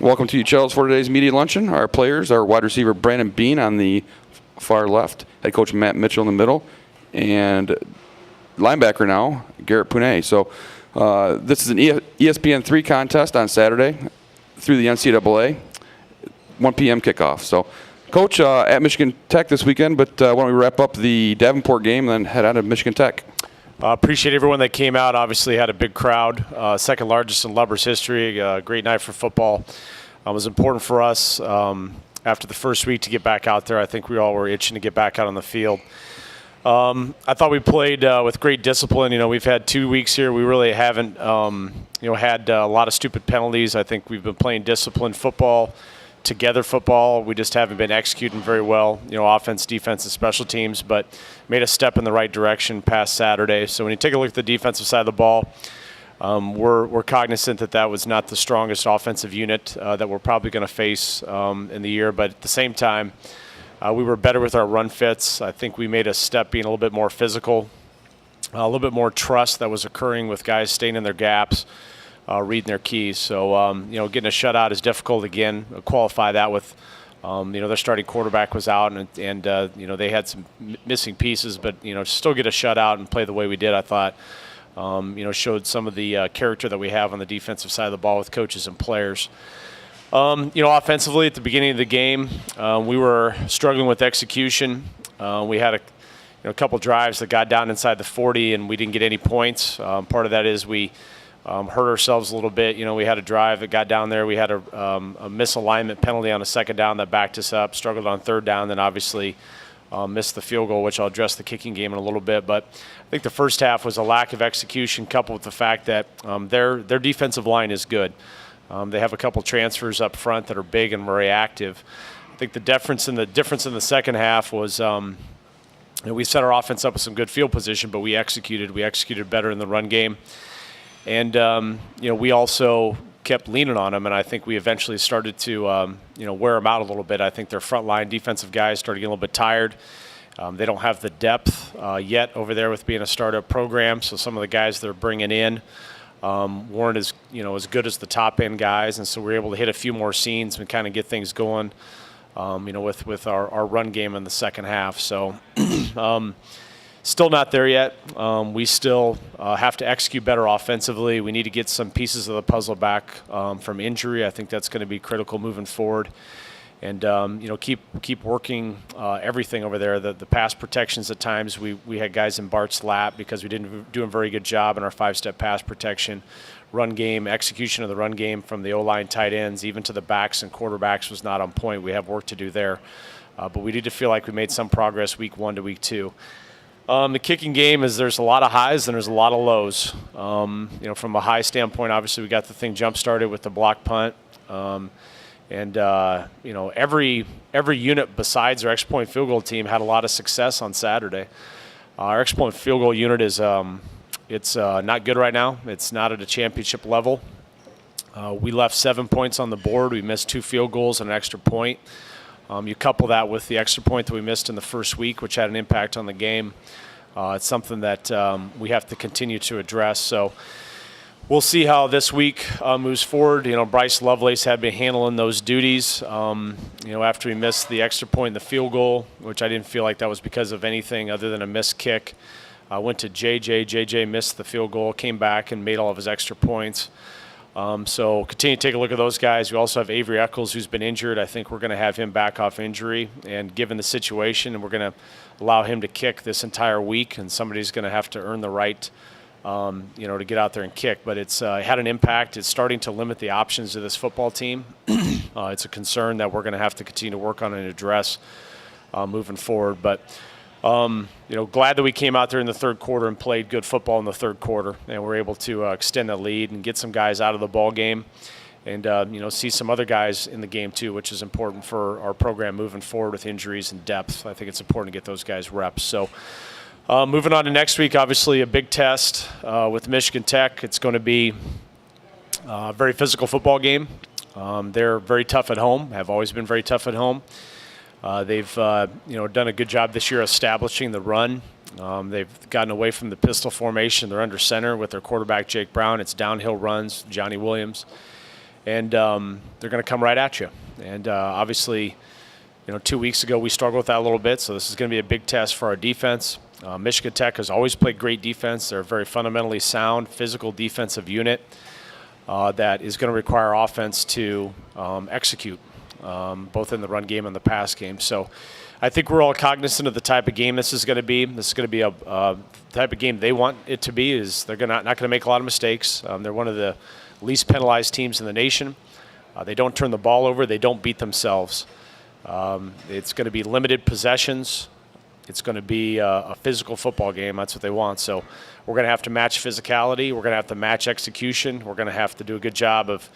Welcome to UCHL's for today's media luncheon. Our players are wide receiver Brandon Bean on the far left, head coach Matt Mitchell in the middle, and linebacker now, Garrett Pougnet. So this is an ESPN3 contest on Saturday through the NCAA, 1 p.m. kickoff. So, Coach, at Michigan Tech this weekend, but why don't we wrap up the Davenport game and then head on to Michigan Tech? Appreciate everyone that came out. Obviously had a big crowd, second largest in Lubber's history. Great night for football. It was important for us after the first week to get back out there. I think we all were itching to get back out on the field. I thought we played with great discipline. We've had 2 weeks here. We really haven't, had a lot of stupid penalties. I think we've been playing disciplined football, together football. We just haven't been executing very well, offense, defense, and special teams, but made a step in the right direction past Saturday. So when you take a look at the defensive side of the ball, we're cognizant that was not the strongest offensive unit that we're probably going to face in the year, but at the same time, we were better with our run fits. I think we made a step being a little bit more physical, a little bit more trust that was occurring with guys staying in their gaps, reading their keys. So, getting a shutout is difficult again. Qualify that with, their starting quarterback was out, and they had some missing pieces, but, still get a shutout and play the way we did, I thought, showed some of the character that we have on the defensive side of the ball with coaches and players. Offensively at the beginning of the game, we were struggling with execution. We had a couple drives that got down inside the 40, and we didn't get any points. Part of that is we hurt ourselves a little bit. We had a drive that got down there. We had a misalignment penalty on a second down that backed us up, struggled on third down, then obviously missed the field goal, which I'll address the kicking game in a little bit. But I think the first half was a lack of execution coupled with the fact that their defensive line is good. They have a couple transfers up front that are big and very active. I think the difference in the second half was we set our offense up with some good field position, but we executed better in the run game. And, we also kept leaning on them, and I think we eventually started to, wear them out a little bit. I think their front line defensive guys started getting a little bit tired. They don't have the depth yet over there with being a startup program, so some of the guys they're bringing in weren't as good as the top end guys, and so we were able to hit a few more scenes and kind of get things going, with our run game in the second half. So still not there yet. We still have to execute better offensively. We need to get some pieces of the puzzle back from injury. I think that's going to be critical moving forward. And keep working everything over there. The pass protections at times, we had guys in Bart's lap because we didn't do a very good job in our 5-step pass protection. Run game, execution of the run game from the O-line tight ends, even to the backs and quarterbacks was not on point. We have work to do there. But we need to feel like we made some progress week 1 to week 2. The kicking game is there's a lot of highs and there's a lot of lows. From a high standpoint, obviously we got the thing jump-started with the block punt. Every unit besides our extra point field goal team had a lot of success on Saturday. Our extra point field goal unit is it's not good right now. It's not at a championship level. We left 7 points on the board. We missed 2 field goals and an extra point. You couple that with the extra point that we missed in the first week, which had an impact on the game. It's something that we have to continue to address. So we'll see how this week moves forward. Bryce Lovelace had been handling those duties. After he missed the extra point in the field goal, which I didn't feel like that was because of anything other than a missed kick. Went to JJ. JJ missed the field goal, came back and made all of his extra points. So continue to take a look at those guys. We also have Avery Eccles, who's been injured. I think we're going to have him back off injury. And given the situation, we're going to allow him to kick this entire week, and somebody's going to have to earn the right to get out there and kick. But it had an impact. It's starting to limit the options of this football team. It's a concern that we're going to have to continue to work on and address moving forward. But, glad that we came out there in the third quarter and played good football in the third quarter. And we're able to extend the lead and get some guys out of the ball game and, see some other guys in the game too, which is important for our program moving forward with injuries and depth. I think it's important to get those guys reps. So, moving on to next week, obviously a big test with Michigan Tech. It's going to be a very physical football game. They're very tough at home, have always been very tough at home. They've done a good job this year establishing the run. They've gotten away from the pistol formation. They're under center with their quarterback, Jake Brown. It's downhill runs, Johnny Williams. and they're going to come right at you. And obviously, 2 weeks ago we struggled with that a little bit, so this is going to be a big test for our defense. Michigan Tech has always played great defense. They're a very fundamentally sound, physical defensive unit that is going to require offense to execute, both in the run game and the pass game. So I think we're all cognizant of the type of game this is going to be. This is going to be a type of game they want it to be. Is they're not going to make a lot of mistakes. They're one of the least penalized teams in the nation. They don't turn the ball over. They don't beat themselves. It's going to be limited possessions. It's going to be a physical football game. That's what they want. So we're going to have to match physicality. We're going to have to match execution. We're going to have to do a good job of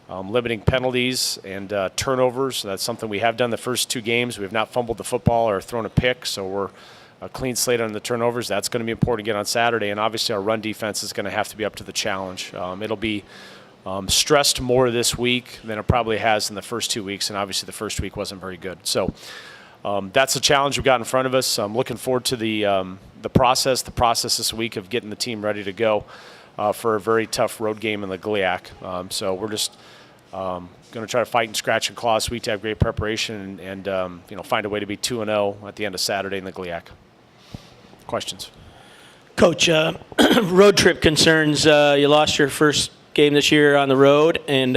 limiting penalties and turnovers. That's something we have done the first 2 games. We have not fumbled the football or thrown a pick, so we're a clean slate on the turnovers. That's going to be important again on Saturday. And obviously our run defense is going to have to be up to the challenge. It'll be stressed more this week than it probably has in the first 2 weeks, and obviously the first week wasn't very good. So that's the challenge we've got in front of us. I'm looking forward to the process this week of getting the team ready to go for a very tough road game in the GLIAC. So we're just going to try to fight and scratch and claw this week to have great preparation and find a way to be 2-0 at the end of Saturday in the GLIAC. Questions? Coach, road trip concerns. You lost your first game this year on the road, and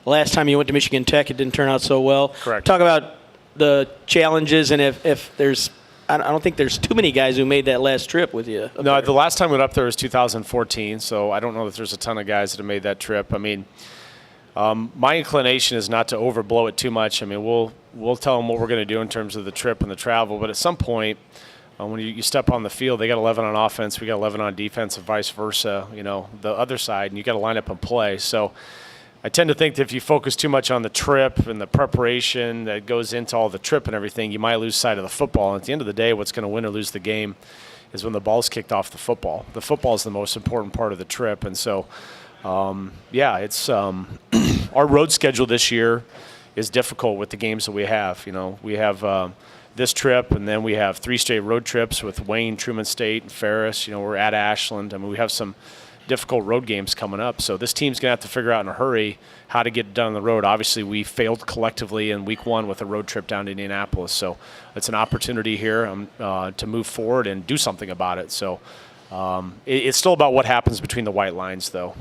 last time you went to Michigan Tech, it didn't turn out so well. Correct. Talk about the challenges, and if there's, I don't think there's too many guys who made that last trip with you. No, the last time we went up there was 2014, so I don't know that there's a ton of guys that have made that trip. I mean, my inclination is not to overblow it too much. I mean, we'll tell them what we're going to do in terms of the trip and the travel, but at some point, when you step on the field, they got 11 on offense, we got 11 on defense, and vice versa, the other side, and you got to line up and play. So I tend to think that if you focus too much on the trip and the preparation that goes into all the trip and everything, you might lose sight of the football. And at the end of the day, what's going to win or lose the game is when the ball's kicked off the football. The football is the most important part of the trip. And so, it's our road schedule this year is difficult with the games that we have. We have this trip, and then we have 3 straight road trips with Wayne, Truman State, and Ferris. We're at Ashland. I mean, we have some difficult road games coming up. So this team's going to have to figure out in a hurry how to get it done on the road. Obviously, we failed collectively in week 1 with a road trip down to Indianapolis. So it's an opportunity here to move forward and do something about it. So it's still about what happens between the white lines, though,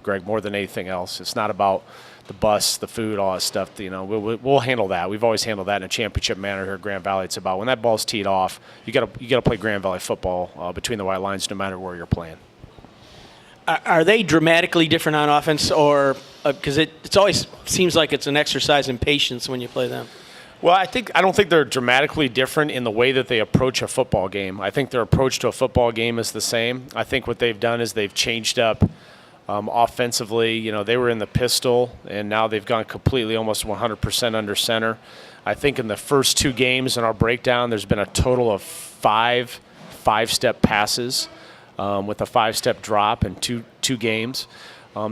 Greg, more than anything else. It's not about the bus, the food, all that stuff. We'll handle that. We've always handled that in a championship manner here at Grand Valley. It's about when that ball's teed off, you got to play Grand Valley football between the white lines no matter where you're playing. Are they dramatically different on offense, or because it always seems like it's an exercise in patience when you play them? Well, I don't think they're dramatically different in the way that they approach a football game. I think their approach to a football game is the same. I think what they've done is they've changed up offensively. They were in the pistol, and now they've gone completely almost 100% under center. I think in the first 2 games in our breakdown, there's been a total of 5 5-step passes with a 5-step drop in two games.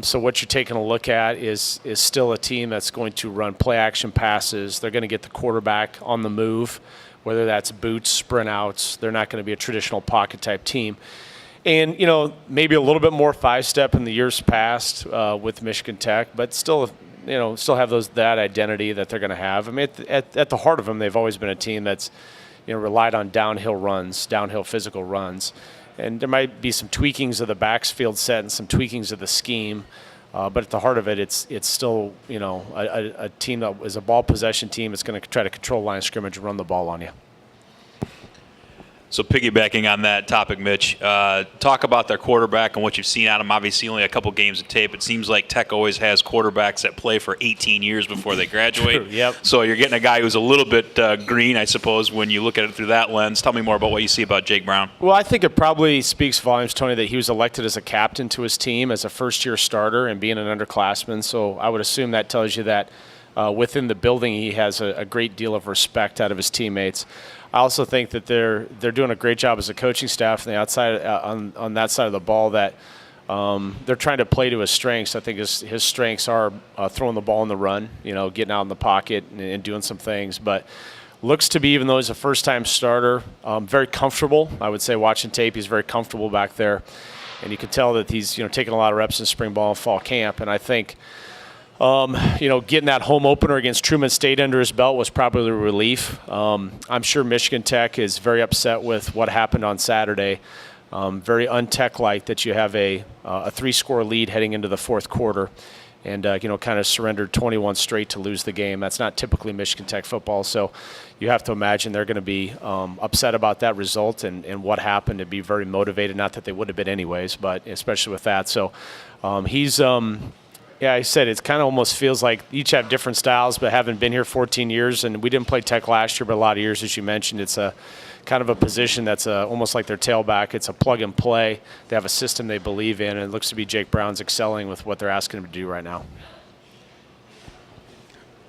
So what you're taking a look at is still a team that's going to run play-action passes. They're going to get the quarterback on the move, whether that's boots, sprint outs. They're not going to be a traditional pocket-type team. And, maybe a little bit more 5-step in the years past with Michigan Tech, but still have that identity that they're going to have. I mean, at the heart of them, they've always been a team that's, relied on downhill physical runs. And there might be some tweakings of the backfield set and some tweakings of the scheme, but at the heart of it, it's still a team that is a ball possession team. It's going to try to control line of scrimmage and run the ball on you. So piggybacking on that topic, Mitch, talk about their quarterback and what you've seen out of him. Obviously, only a couple games of tape. It seems like Tech always has quarterbacks that play for 18 years before they graduate. Yep. So you're getting a guy who's a little bit green, I suppose, when you look at it through that lens. Tell me more about what you see about Jake Brown. Well, I think it probably speaks volumes, Tony, that he was elected as a captain to his team as a first-year starter and being an underclassman. So I would assume that tells you that within the building he has a great deal of respect out of his teammates. I also think that they're doing a great job as a coaching staff on the outside on that side of the ball. That they're trying to play to his strengths. I think his strengths are throwing the ball in the run, getting out in the pocket and doing some things. But looks to be, even though he's a first-time starter, very comfortable. I would say watching tape, he's very comfortable back there, and you can tell that he's taking a lot of reps in spring ball and fall camp. And I think Getting that home opener against Truman State under his belt was probably a relief. I'm sure Michigan Tech is very upset with what happened on Saturday. Very un-Tech-like that you have a 3-score lead heading into the fourth quarter and, kind of surrendered 21 straight to lose the game. That's not typically Michigan Tech football, so you have to imagine they're going to be upset about that result and what happened, to be very motivated. Not that they would have been anyways, but especially with that. So yeah, I said it kind of almost feels like each have different styles, but having been here 14 years, and we didn't play Tech last year, but a lot of years, as you mentioned, it's a kind of a position that's almost like their tailback. It's a plug and play. They have a system they believe in, and it looks to be Jake Brown's excelling with what they're asking him to do right now.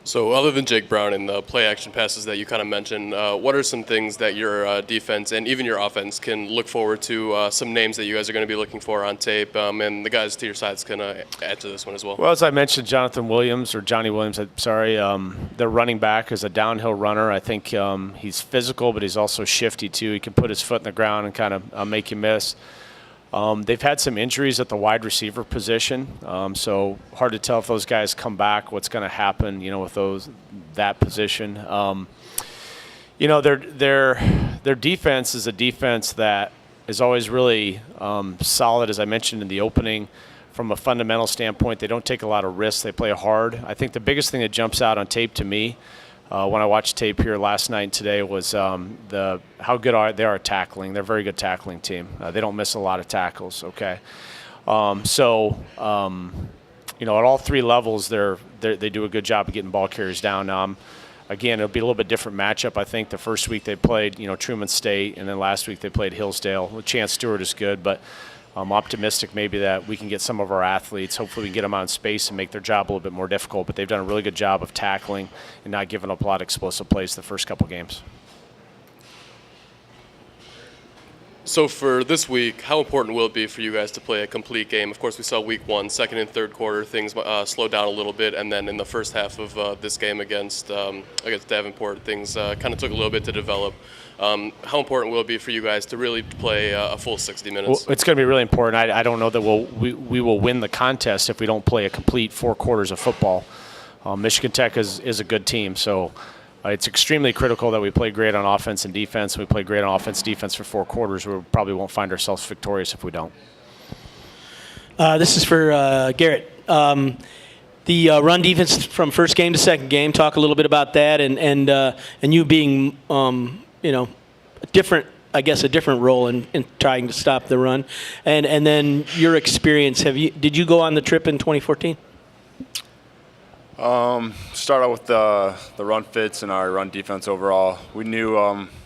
So other than Jake Brown and the play action passes that you kind of mentioned, what are some things that your defense and even your offense can look forward to, some names that you guys are going to be looking for on tape, and the guys to your sides can add to this one as well? Well, as I mentioned, Johnny Williams, their running back is a downhill runner. I think he's physical, but he's also shifty too. He can put his foot in the ground and kind of make you miss. They've had some injuries at the wide receiver position, so hard to tell if those guys come back, what's going to happen, with that position. Their defense is a defense that is always really solid, as I mentioned in the opening. From a fundamental standpoint, they don't take a lot of risks. They play hard. I think the biggest thing that jumps out on tape to me when I watched tape here last night and today was how good they are at tackling. They're a very good tackling team. They don't miss a lot of tackles. Okay, at all three levels, they do a good job of getting ball carriers down. Again, it'll be a little bit different matchup. I think the first week they played Truman State, and then last week they played Hillsdale. Chance Stewart is good, but I'm optimistic maybe that we can get some of our athletes. Hopefully we can get them out in space and make their job a little bit more difficult. But they've done a really good job of tackling and not giving up a lot of explosive plays the first couple games. So for this week, how important will it be for you guys to play a complete game? Of course, we saw week one, second and third quarter, things slowed down a little bit. And then in the first half of this game against Davenport, things kind of took a little bit to develop. How important will it be for you guys to really play a full 60 minutes? Well, it's going to be really important. I don't know that we will win the contest if we don't play a complete 4 quarters of football. Michigan Tech is a good team, so it's extremely critical that we play great on offense and defense. We play great on offense defense for 4 quarters. We probably won't find ourselves victorious if we don't. This is for Garrett. The run defense from first game to second game. Talk a little bit about that, and you being a different role in trying to stop the run, and then your experience. Did you go on the trip in 2014? Start out with the run fits and our run defense overall. We knew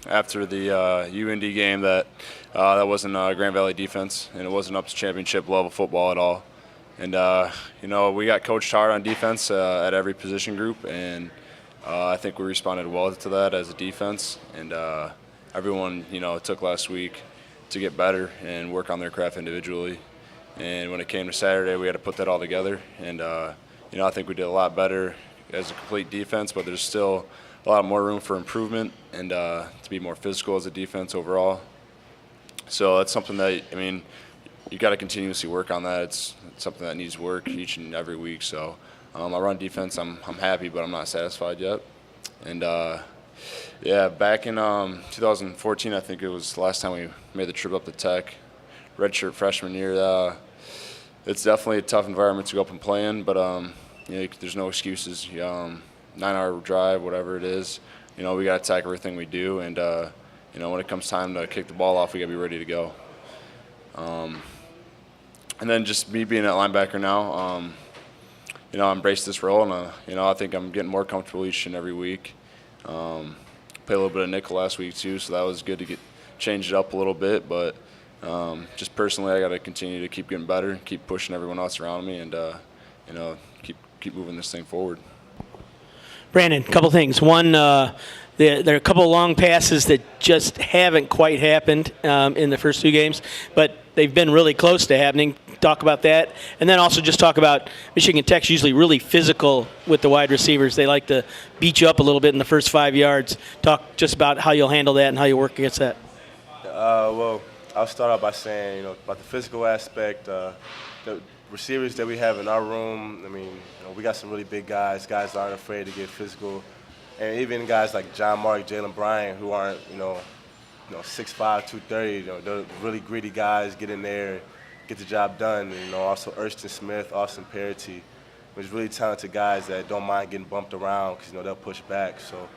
after the UND game that that wasn't Grand Valley defense, and it wasn't up to championship level football at all. And we got coached hard on defense at every position group, and I think we responded well to that as a defense. And everyone took last week to get better and work on their craft individually. And when it came to Saturday, we had to put that all together. And I think we did a lot better as a complete defense, but there's still a lot more room for improvement and to be more physical as a defense overall. So that's something that, you got to continuously work on that. It's something that needs work each and every week. So my run defense, I'm happy, but I'm not satisfied yet. And back in 2014, I think it was the last time we made the trip up to Tech, redshirt freshman year. It's definitely a tough environment to go up and play in, but there's no excuses. 9-hour drive, whatever it is, we got to attack everything we do, and when it comes time to kick the ball off, we got to be ready to go. And then just me being at linebacker now, I embrace this role, and I think I'm getting more comfortable each and every week. Played a little bit of nickel last week too, so that was good to change it up a little bit, but. Just personally, I got to continue to keep getting better, keep pushing everyone else around me, and keep moving this thing forward. Brandon, a couple things. One, there are a couple of long passes that just haven't quite happened in the first 2 games, but they've been really close to happening. Talk about that, and then also just talk about Michigan Tech's usually really physical with the wide receivers. They like to beat you up a little bit in the first 5 yards. Talk just about how you'll handle that and how you work against that. Well, I'll start out by saying, about the physical aspect, the receivers that we have in our room, I mean, we got some really big guys that aren't afraid to get physical. And even guys like John Mark, Jalen Bryan, who aren't, 6'5", 230, they're really gritty guys, get in there, get the job done. And, also Urston Smith, Austin Parity, which really talented guys that don't mind getting bumped around because, they'll push back. So,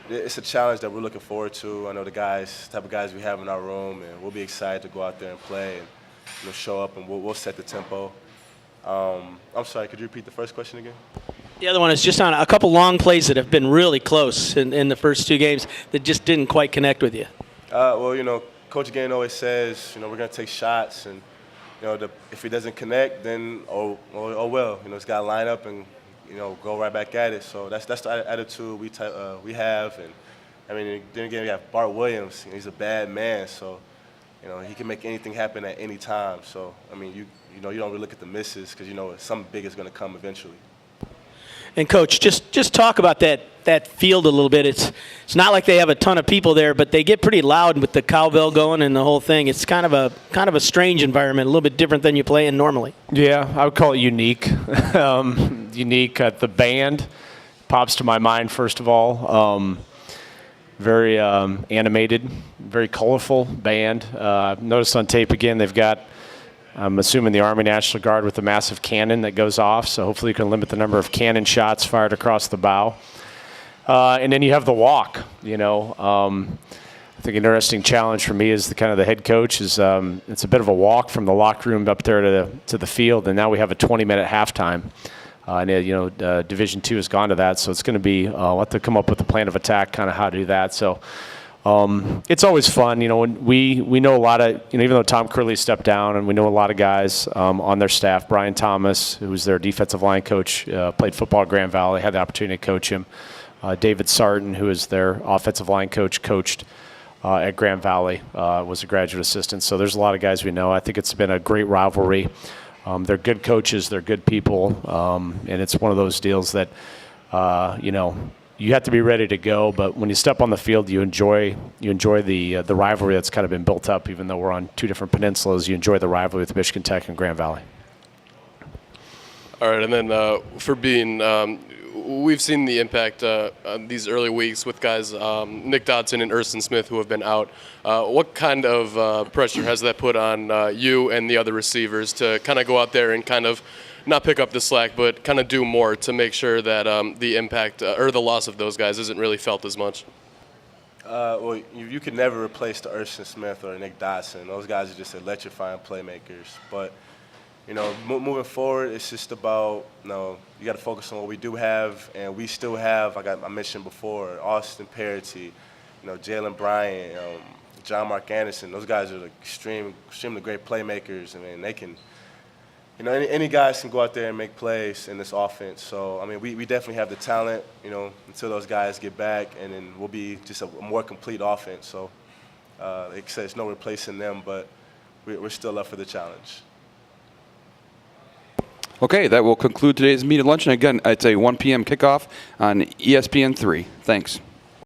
it's a challenge that we're looking forward to. I know the type of guys we have in our room, and we'll be excited to go out there and play and show up, and we'll set the tempo. I'm sorry, could you repeat the first question again? The other one is just on a couple long plays that have been really close in the first 2 games that just didn't quite connect with you. Well, Coach Gain always says, we're going to take shots, and if he doesn't connect, then well, he's got to line up and go right back at it. So that's the attitude we have, and I mean, then again we have Bart Williams. He's a bad man, so he can make anything happen at any time. So I mean, you don't really look at the misses because something big is going to come eventually. And Coach, just talk about that field a little bit. It's not like they have a ton of people there, but they get pretty loud with the cowbell going and the whole thing. It's kind of a strange environment, a little bit different than you play in normally. Yeah, I would call it unique. Unique. The band pops to my mind first of all. Very animated, very colorful band. I've noticed on tape again they've got, I'm assuming, the Army National Guard with a massive cannon that goes off, so hopefully you can limit the number of cannon shots fired across the bow. And then you have the walk, I think an interesting challenge for me as the head coach is it's a bit of a walk from the locker room up there to the field, and now we have a 20-minute halftime. Division II has gone to that, so it's going to be we'll have to come up with a plan of attack, kind of how to do that. So it's always fun, when we know a lot of, even though Tom Curley stepped down, and we know a lot of guys on their staff. Brian Thomas, who was their defensive line coach, played football at Grand Valley, had the opportunity to coach him. David Sarton, who is their offensive line coach, coached at Grand Valley, was a graduate assistant. So there's a lot of guys we know. I think it's been a great rivalry. They're good coaches, they're good people, and it's one of those deals that, you have to be ready to go, but when you step on the field, you enjoy the rivalry that's kind of been built up. Even though we're on 2 different peninsulas, you enjoy the rivalry with Michigan Tech and Grand Valley. All right, and then for Bean, we've seen the impact on these early weeks with guys Nick Dodson and Urston Smith who have been out. What kind of pressure has that put on you and the other receivers to kind of go out there and kind of not pick up the slack, but kind of do more to make sure that the impact or the loss of those guys isn't really felt as much? Well, you could never replace the Urston Smith or Nick Dodson. Those guys are just electrifying playmakers. But moving forward, it's just about you got to focus on what we do have, and we still have, like I mentioned before, Austin Parity, Jalen Bryan, John Mark Anderson. Those guys are extremely great playmakers. I mean, they can. Any guys can go out there and make plays in this offense. So, I mean, we definitely have the talent, until those guys get back, and then we'll be just a more complete offense. So, like I said, it's no replacing them, but we're still up for the challenge. Okay, that will conclude today's media luncheon. Again, it's a 1 p.m. kickoff on ESPN3. Thanks.